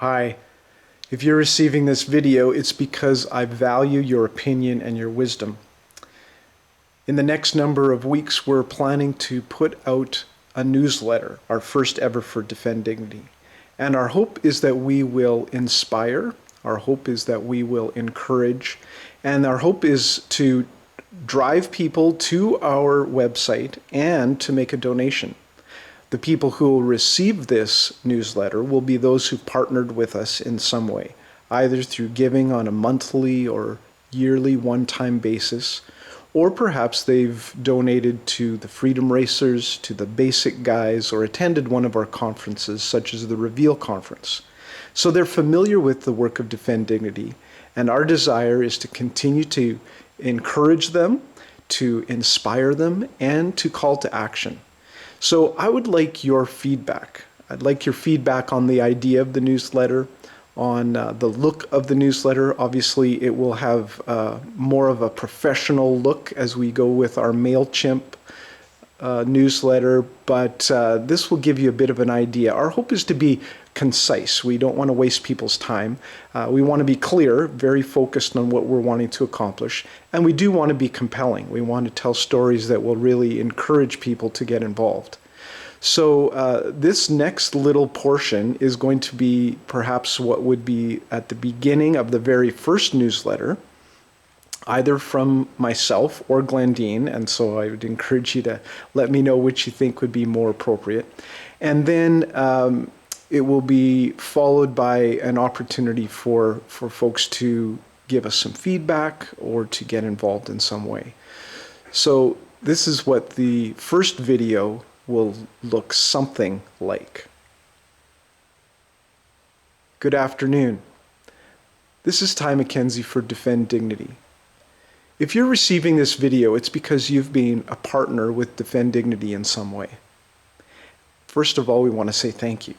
Hi. If you're receiving this video, it's because I value your opinion and your wisdom. In the next number of weeks, we're planning to put out a newsletter, our first ever for Defend Dignity. And our hope is that we will inspire, our hope is that we will encourage, and our hope is to drive people to our website and to make a donation. The people who will receive this newsletter will be those who partnered with us in some way, either through giving on a monthly or yearly one-time basis, or perhaps they've donated to the Freedom Racers, to the Basic Guys, or attended one of our conferences, such as the Reveal Conference. So they're familiar with the work of Defend Dignity, and our desire is to continue to encourage them, to inspire them, and to call to action. So I would like your feedback. I'd like your feedback on the idea of the newsletter, on the look of the newsletter. Obviously, it will have more of a professional look as we go with our MailChimp newsletter, but this will give you a bit of an idea. Our hope is to be concise. We don't want to waste people's time. We want to be clear, very focused on what we're wanting to accomplish, and we do want to be compelling. We want to tell stories that will really encourage people to get involved. So this next little portion is going to be perhaps what would be at the beginning of the very first newsletter, either from myself or Glendine, and so I would encourage you to let me know which you think would be more appropriate. And then it will be followed by an opportunity for folks to give us some feedback or to get involved in some way. So this is what the first video will look something like. Good afternoon. This is Ty McKenzie for Defend Dignity. If you're receiving this video, it's because you've been a partner with Defend Dignity in some way. First of all, we want to say thank you.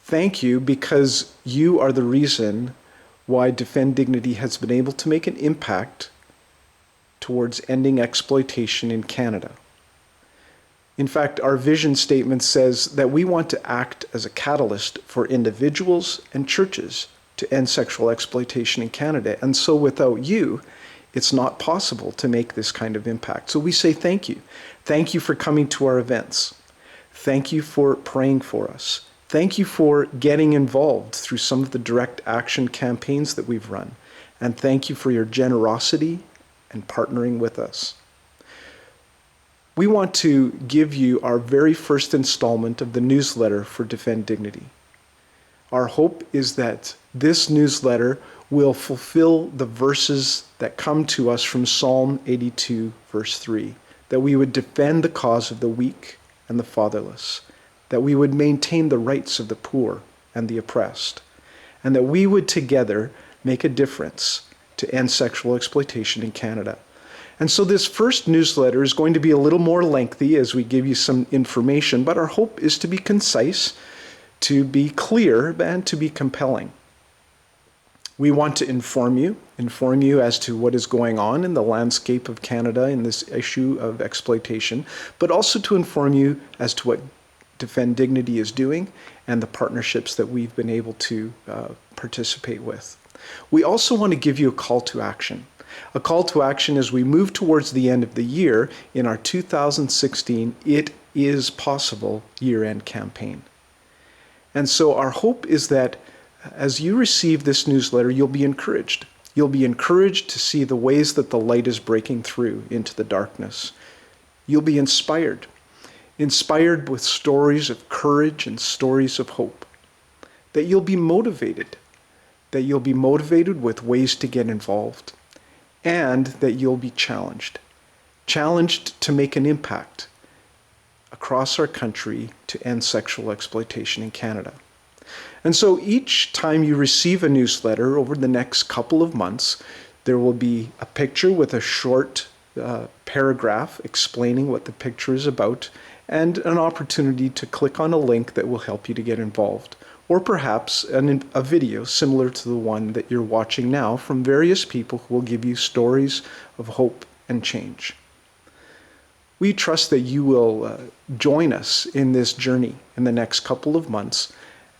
Thank you because you are the reason why Defend Dignity has been able to make an impact towards ending exploitation in Canada. In fact, our vision statement says that we want to act as a catalyst for individuals and churches to end sexual exploitation in Canada. And so without you, it's not possible to make this kind of impact. So we say thank you. Thank you for coming to our events. Thank you for praying for us. Thank you for getting involved through some of the direct action campaigns that we've run. And thank you for your generosity and partnering with us. We want to give you our very first installment of the newsletter for Defend Dignity. Our hope is that this newsletter will fulfill the verses that come to us from Psalm 82, verse 3, that we would defend the cause of the weak and the fatherless, that we would maintain the rights of the poor and the oppressed, and that we would together make a difference to end sexual exploitation in Canada. And so this first newsletter is going to be a little more lengthy as we give you some information, but our hope is to be concise, to be clear, and to be compelling. We want to inform you as to what is going on in the landscape of Canada in this issue of exploitation, but also to inform you as to what Defend Dignity is doing and the partnerships that we've been able to participate with. We also want to give you a call to action. A call to action as we move towards the end of the year in our 2016 It Is Possible year-end campaign. And so our hope is that as you receive this newsletter, you'll be encouraged. You'll be encouraged to see the ways that the light is breaking through into the darkness. You'll be inspired with stories of courage and stories of hope. That you'll be motivated with ways to get involved, and that you'll be challenged to make an impact across our country to end sexual exploitation in Canada. And so each time you receive a newsletter over the next couple of months, there will be a picture with a short paragraph explaining what the picture is about, and an opportunity to click on a link that will help you to get involved. Or perhaps a video similar to the one that you're watching now from various people who will give you stories of hope and change. We trust that you will join us in this journey in the next couple of months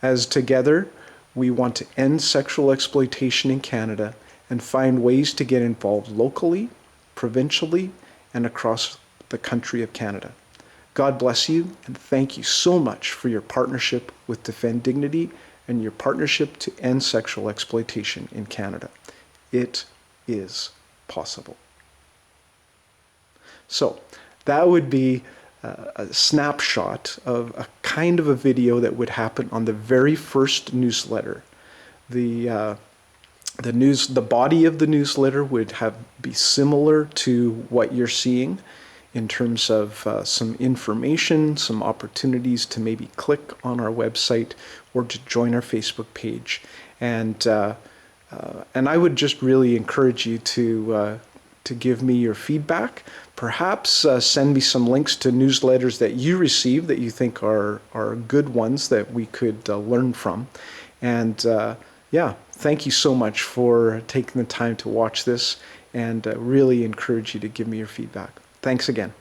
as together We want to end sexual exploitation in Canada and find ways to get involved locally, provincially, and across the country of Canada. God bless you, and thank you so much for your partnership with Defend Dignity and your partnership to end sexual exploitation in Canada. It is possible. So that would be a snapshot of a kind of a video that would happen on the very first newsletter. The body of the newsletter would be similar to what you're seeing in terms of some information, some opportunities to maybe click on our website or to join our Facebook page. And I would just really encourage you to give me your feedback. Perhaps send me some links to newsletters that you receive that you think are good ones that we could learn from. And yeah, thank you so much for taking the time to watch this, and really encourage you to give me your feedback. Thanks again.